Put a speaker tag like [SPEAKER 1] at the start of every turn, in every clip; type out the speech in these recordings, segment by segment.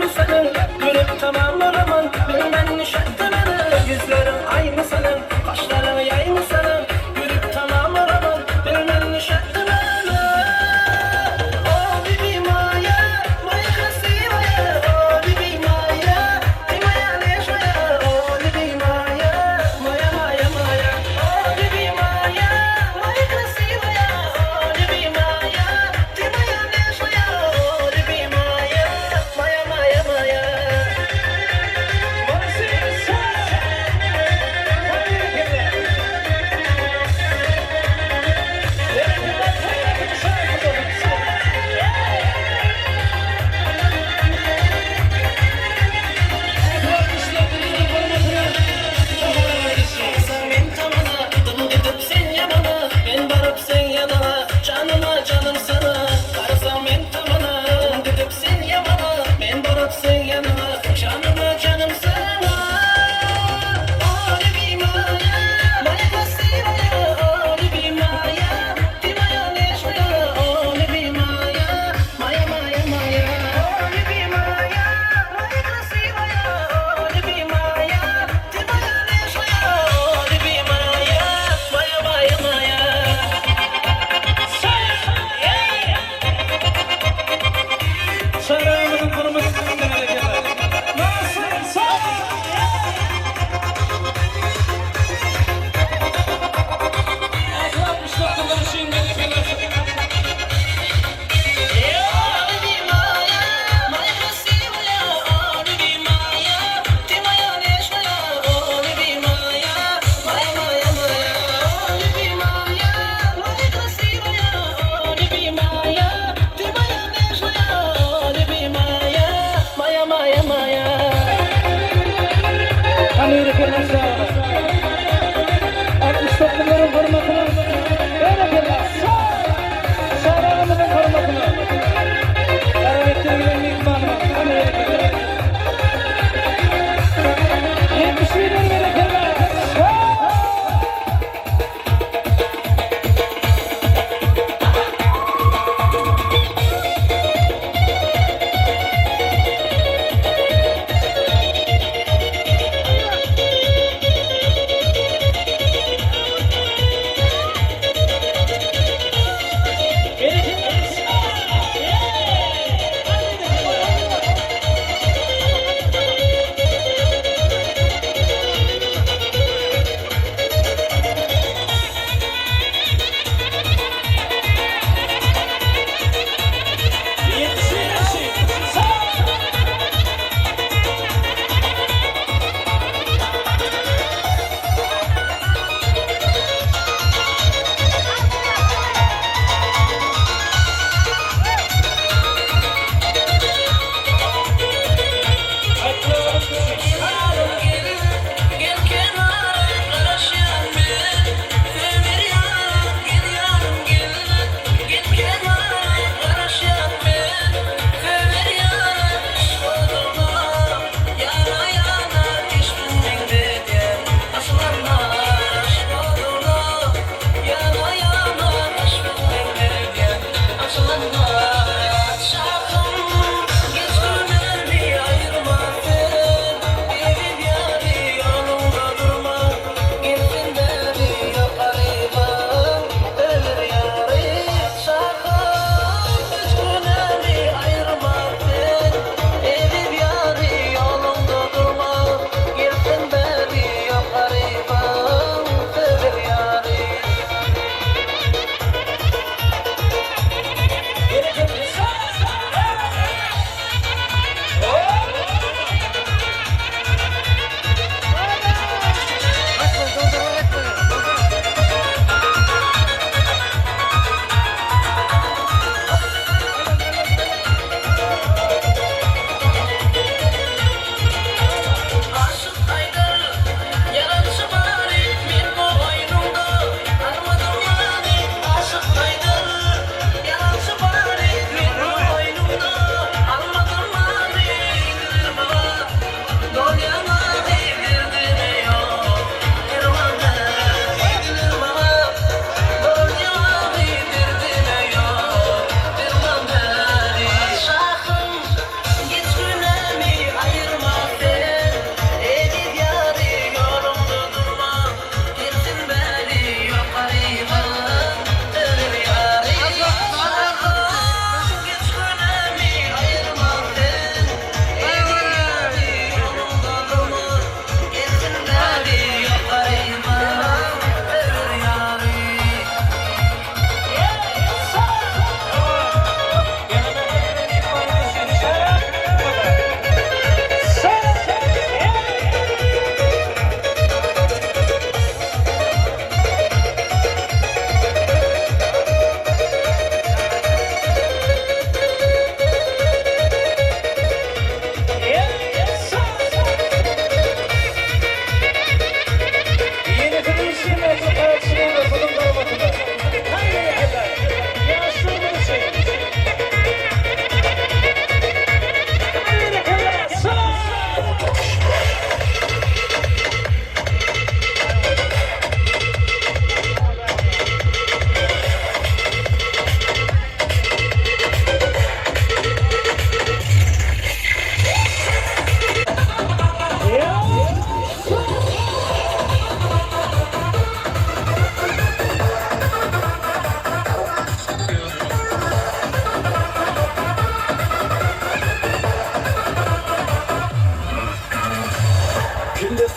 [SPEAKER 1] aynı senin. Gülüp tamam olamam bilmem şartlarını. Yüzlerin aynı senin, kaşların yay mı senin? Gülüp tamam olamam bilmem şartlarını. Oh baby Maya, Maya красивая. Oh baby Maya, ты моя нежная. Oh baby Maya, моя, моя, моя. Oh baby Maya, Maya красивая. Oh baby Maya, ты моя нежная. Oh baby Maya, моя, моя, моя.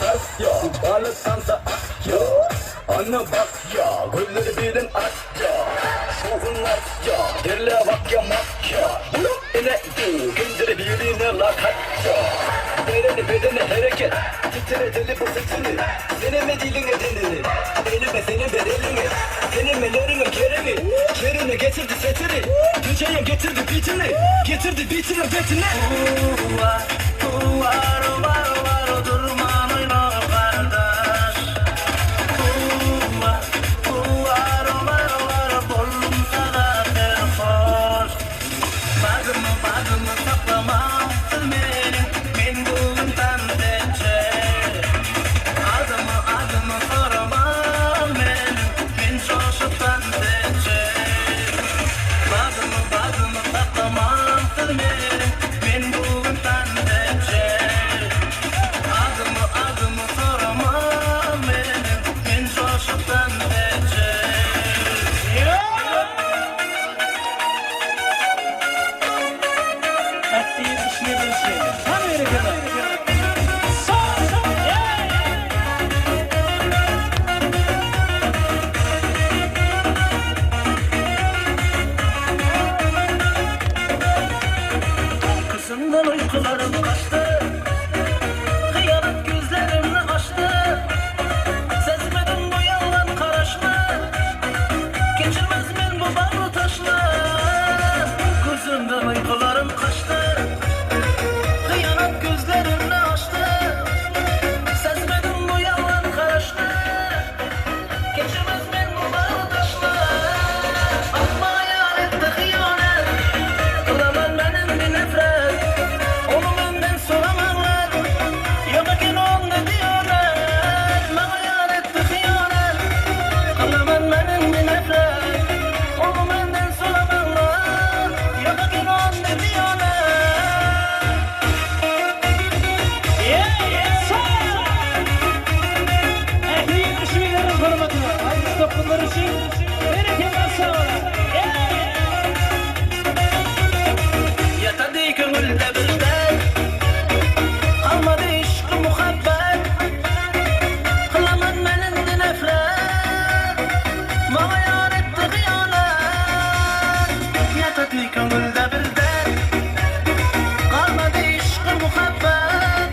[SPEAKER 2] saz ya, bağlasansa at ya. Ana bak ya, gülleri bilin at ya. Şovunlar ya, derle bak ya mak ya. Ele gündürü birine lakat ya. Bedeni hareket, titredeli bu sesini. Seneme dilini dilini, elime senin bedelini. Senin ellerine keremi, kerini getirdi setini. Dünyaya getirdi bitini, getirdi bitini betini.
[SPEAKER 1] Var durman oyna kardeş. Var bollum sana terfor. Badımı saklamam bilmedim, men bulundan dence. Adımı soramam men şaşıptan dence. Badımı saklamam bilmedim, men bulundan dence. Adımı soramam men şaşıptan dence. Ettiğin işine bir şey. Tam yeri kadar. Kızımdan uykularım kaçtı. Kıyamet gözlerimle açtı. Sezmedim bu yalan karışma. Geçirmez men bu bağlı taşlar. Gözümden uykularım kaçtı. Kıyamet gözlerimle açtı. Sezmedim bu yalan karıştı. Geçirmez men bu bağlı taşlar. Atma yar etti hıyanet. Kılamam benim bir nefret. Onu benden soramazlar. Yok ekin onda diyorlar. Bana yar etti hıyanet. Kılamam benim bir nefret. Onu benden soramazlar. Yok ekin onda diyorlar. Ehli yetişmelerin hürmetine, aziz toplumlar için bereketler sağlar. Yatadı gönülde bizden, kalmadı işkı muhabbet. Kılaman menindi nefret, bana yar etti hıyanet. Yatadı gönülde bizden, kalmadı işkı muhabbet.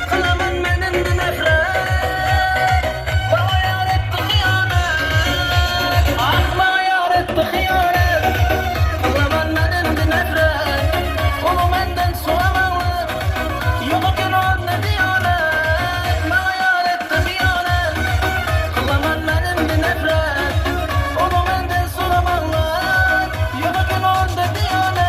[SPEAKER 1] Kılaman menindi nefret, bana yar etti hıyanet. Ah bana yar etti hıyanet. Kılaman menindi nefret, onu benden soramazlar. Yok ekin onda diyorlar. Bana yar etti hıyanet. Kılaman menindi nefret, onu benden soramazlar. Yok ekin onda diyorlar.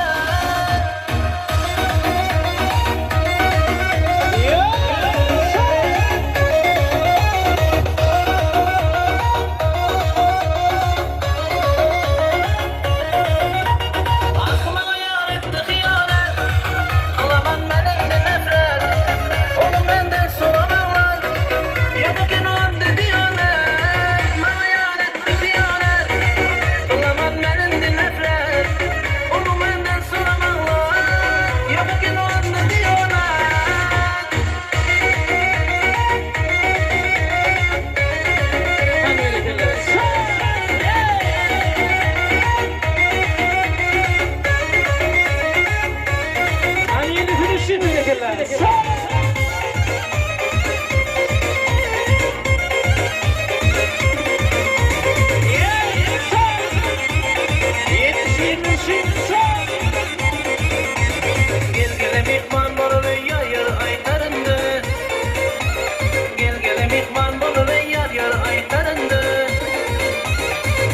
[SPEAKER 1] Aklıma yar etti hıyanet. Kılaman menindi nefret, onu benden soramazlar. Yok ekin onda diyorlar. Bana yar etti hıyanet. Kılaman menindi nefret, onu benden soramazlar. Yok ekin onda diyorlar. Gel mihman bolur yar aytarındı. Gel mihman bolur yar aytarındı.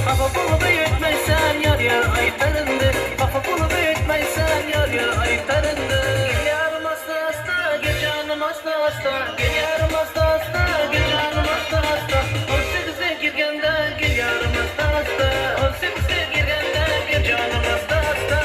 [SPEAKER 1] Kafa bulu büyütmeysen yar aytarındı. Kafa bulu büyütmeysen yar aytarındı. Gel yarım hasta hasta, gel canım hasta hasta. Gel yarım hasta hasta, gel canım hasta hasta. 18'e girgende gel yarım hasta hasta. 18'e girgende gel canım hasta hasta.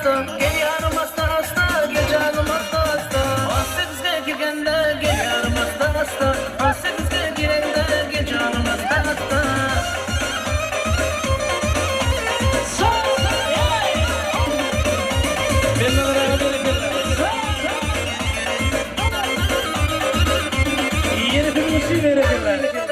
[SPEAKER 1] hasta Gel yarım hasta hasta Gel canım hasta hasta 18'e girgende Gel yarım hasta hasta 18'e girgende Gel canım hasta hasta Yeni bir müziği verebilirler.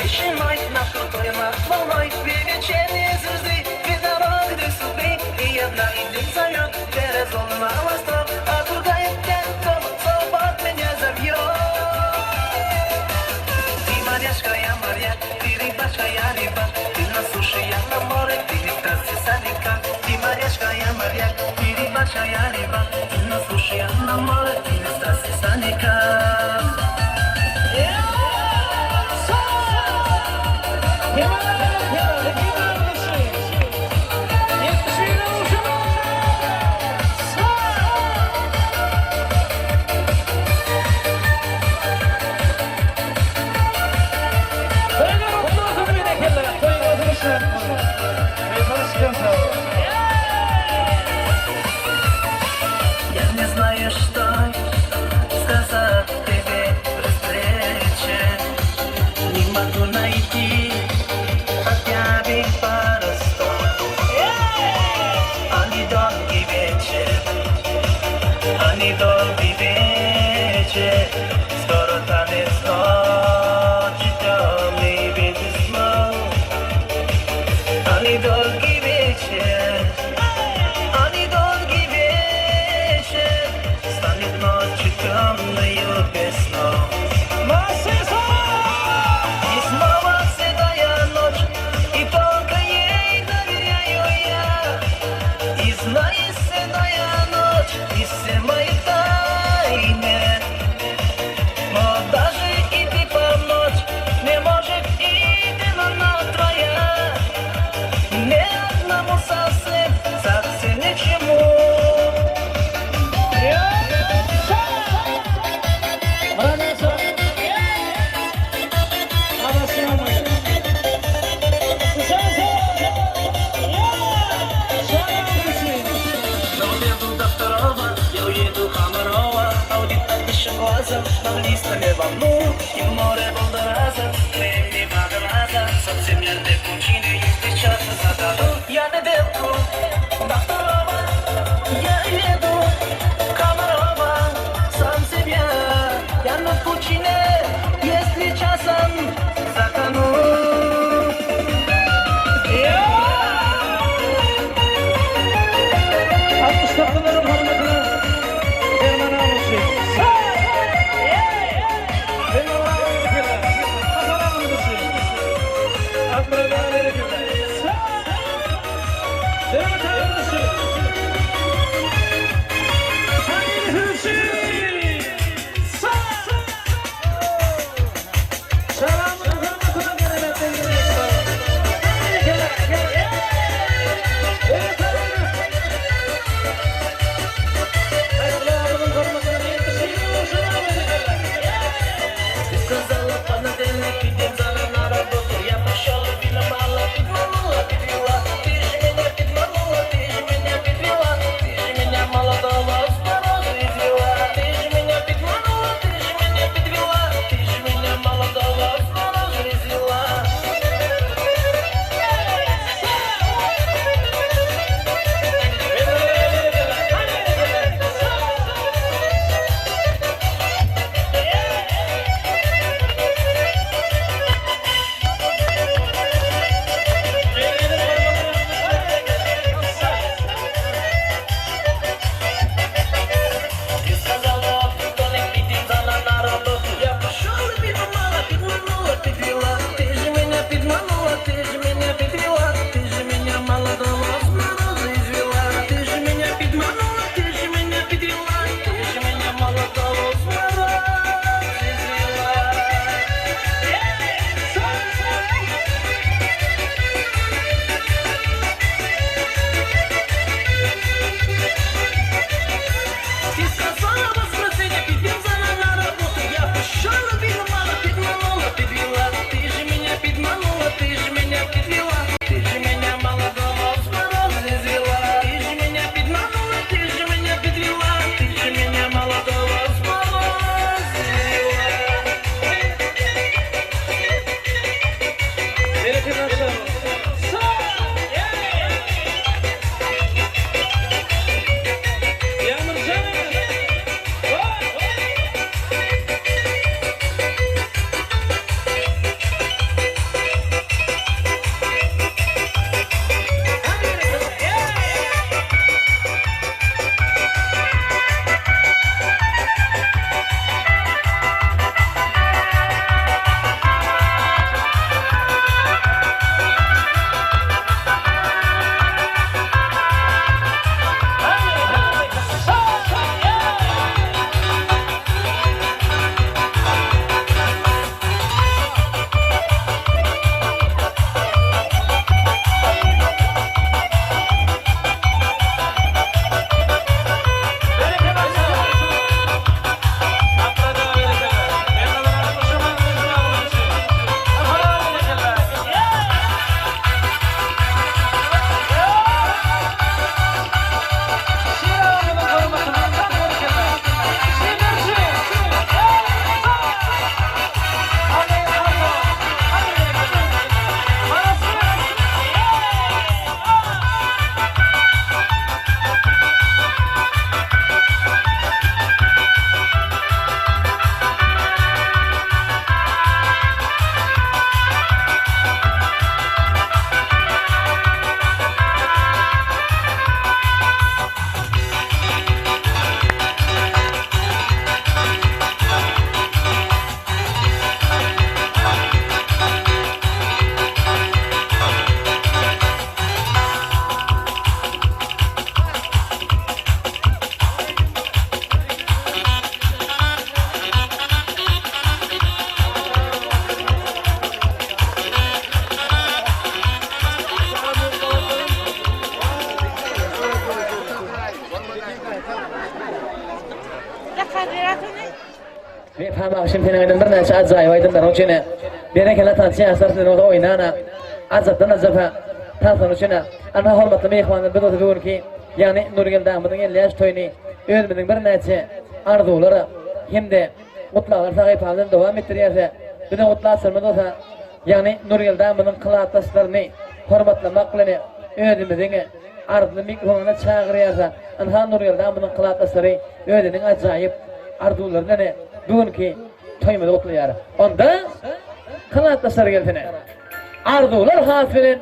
[SPEAKER 1] Trzymaj na kogoś wolność, wiecie nie zrzucaj, wydawaj gdy sobie i jedna indyca ją teraz on ma łastro, a tutaj ten co pod mnie zawiódł. Ty Mariaszka, ja Maria, ty rybaczka, ja ryba, ty na suszy, ja na more, ty nie trasy sadika. Ty Mariaszka, ja Maria, ty rybaczka, ja ryba, ty na suszy, ja na more, ty nie trasy sadika. Я не знаю, что сказать тебе при встрече. Не могу найти хотя бы пару слов. Они долгий вечер, они долгий вечер. Скоро танец ночи темный без слов. Они долгий вечер, они долгий вечер. Станет ночью темною без снов. И снова седая ночь, и только ей доверяю я. И знает седая ночь, и все мои тайны. Но даже и ты помочь не может, и ты она твоя. Ни одному совсем ничему. Нам листа не волну, и в море волдораза, клеем не водораза, совсем я не пучины, если часто зададу. Я не девку, докторова, я еду, Комарова, сам себя, я на пучине, если часом затону.
[SPEAKER 3] Ve fama şimdi aydın bir neçe acayip aydınlar o çene. Berekele tansiye asartın o da oynana. Azaptan azafa. Tansan o çene. Ana hormatlı meyhanlar bir otu diyor ki yani Nurgül Dağımı'nın 50 yaş toyunu özümüzün bir neçe arzuları hem de mutlaqlar sağayıp alın devam ettiriyse bir de mutlaq sırmız olsa yani Nurgül Dağımı'nın kılaatlaşlarını hormatlamaklarını özümüzün arzulu mikrofonuna çağırıysa Anha Nurgül Dağımı'nın kılaatlaşları özünün acayip arzularını bugünkü toyumda otlayar. Onda kılaatlaşlar geltine arzular hasılın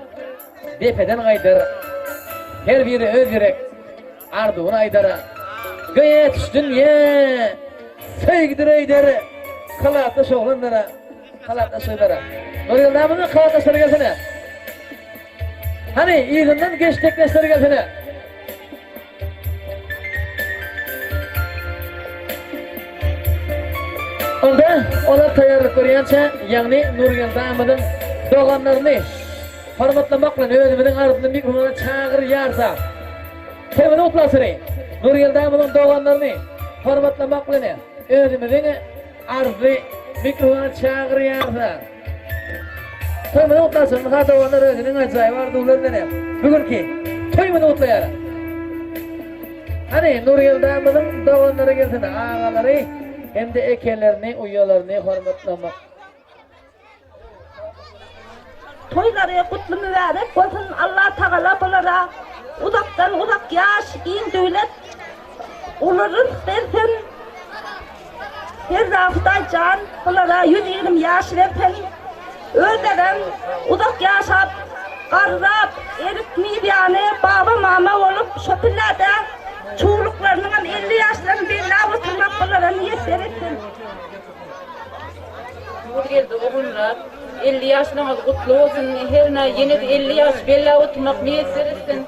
[SPEAKER 3] defeden aydır. Her biri öz yürek arzuğunu aydara. Göğe düştün ye sevgidir aydara. Kılaatlaş oğlanlara kılaatlaş oğlanlara Nurgül Dağımı'nın kılaatlaşları geltine. Hani iyiğinden geç tekleşleri geltine. Onda olar tayarlık görüyense yani Nurgül Dağımı'nın doğanlarını hormatlamakla özümüzün arzını mikrofona çağır yarsa temini utlasırı Nurgül Dağımı'nın doğanlarını hormatlamakla özümüzün arzı mikrofona çağır yarsa temini utlasın ha doğanlar özünün acayip arzularını bugünkü temini utlayar. Hani Nurgül Dağımı'nın doğanları gelsin ağaları hem de ekelerini, uyalarını hormatlamak.
[SPEAKER 4] Toyları kutlu mübarek olsun Allah Teala bunlara uzaktan uzak yaş, in devlet onların versin. Her hafta can bunlara 120 yaş versin. Ölderen uzak yaşap, karrap, eritmeyip yani baba mama olup şöpillerde çuğluklarının 50 yaşlarını bir lav oturmak bunlara niyet verirsin.
[SPEAKER 5] Geldi oğullar 50 yaşına kutlu olsun. Her yeni de 50 yaş bella oturmak niyet verirsin.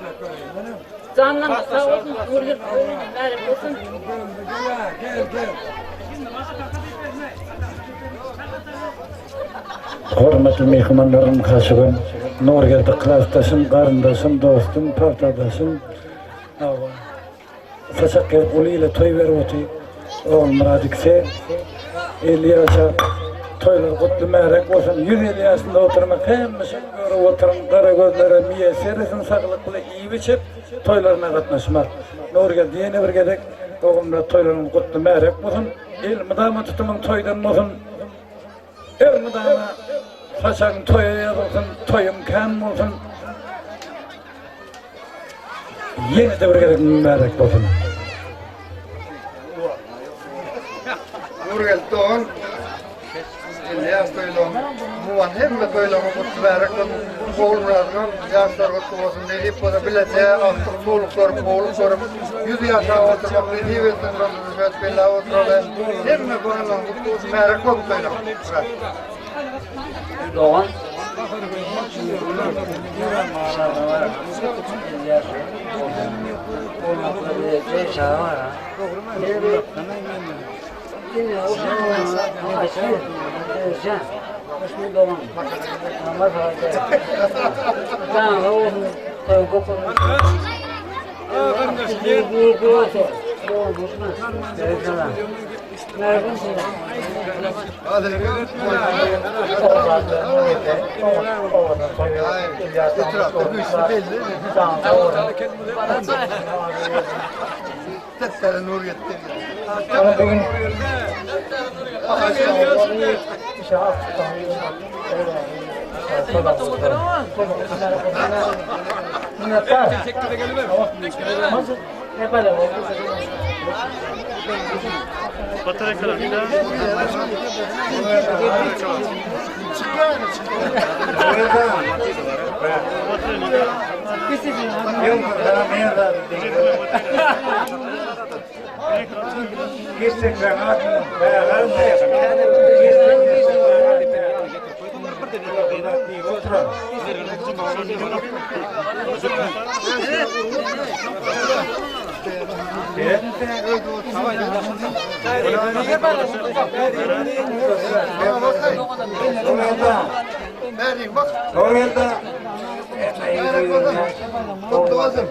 [SPEAKER 5] Canlan sağ olsun. Nurgül merhaba olsun.
[SPEAKER 6] Hormatly mehmanlarym kaçıgın, Nurgül'de klasdaşım, garındaşım, dostum, partadaşım. Saçak gelip ulu ile toy verip otu. Oğul Muradikse 50 yaşa toylar kutlu mehrek olsun. 150 yaşında oturmak hemmişin görüp oturun, kara gözlere miye serisin saklıklı iyi biçip toylarına katnaşmak. Nurgül diyene bir gedek oğullar toyların kutlu mehrek olsun. El mıdama tutumun toydan olsun. El mıdama saçan toya yazılsın, toyum kan olsun. Yeni de bir gedek mehrek olsun.
[SPEAKER 7] Nurgül Doğan, İlyas Toylon, Muvan hemme Toylon'u kutlu verekten oğullarının yaşlar kutlu olsun diye hep o da bilete astır soğuluklarım, oğuluklarım 100 yaşa oturmak dediği versin Rabbimiz ve Bella oturalım. Hemme Toylon kutlu olsun verek kutlu Toylon.
[SPEAKER 8] Doğan
[SPEAKER 7] Testere nur yetti.
[SPEAKER 6] Bugün
[SPEAKER 7] Nerede bak?
[SPEAKER 6] Nurgül'de
[SPEAKER 7] Kutlu olsun.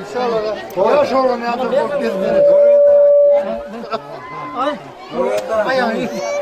[SPEAKER 7] İnşallah. Yaş oğlum ya da korkuyorsun.
[SPEAKER 6] Ayağını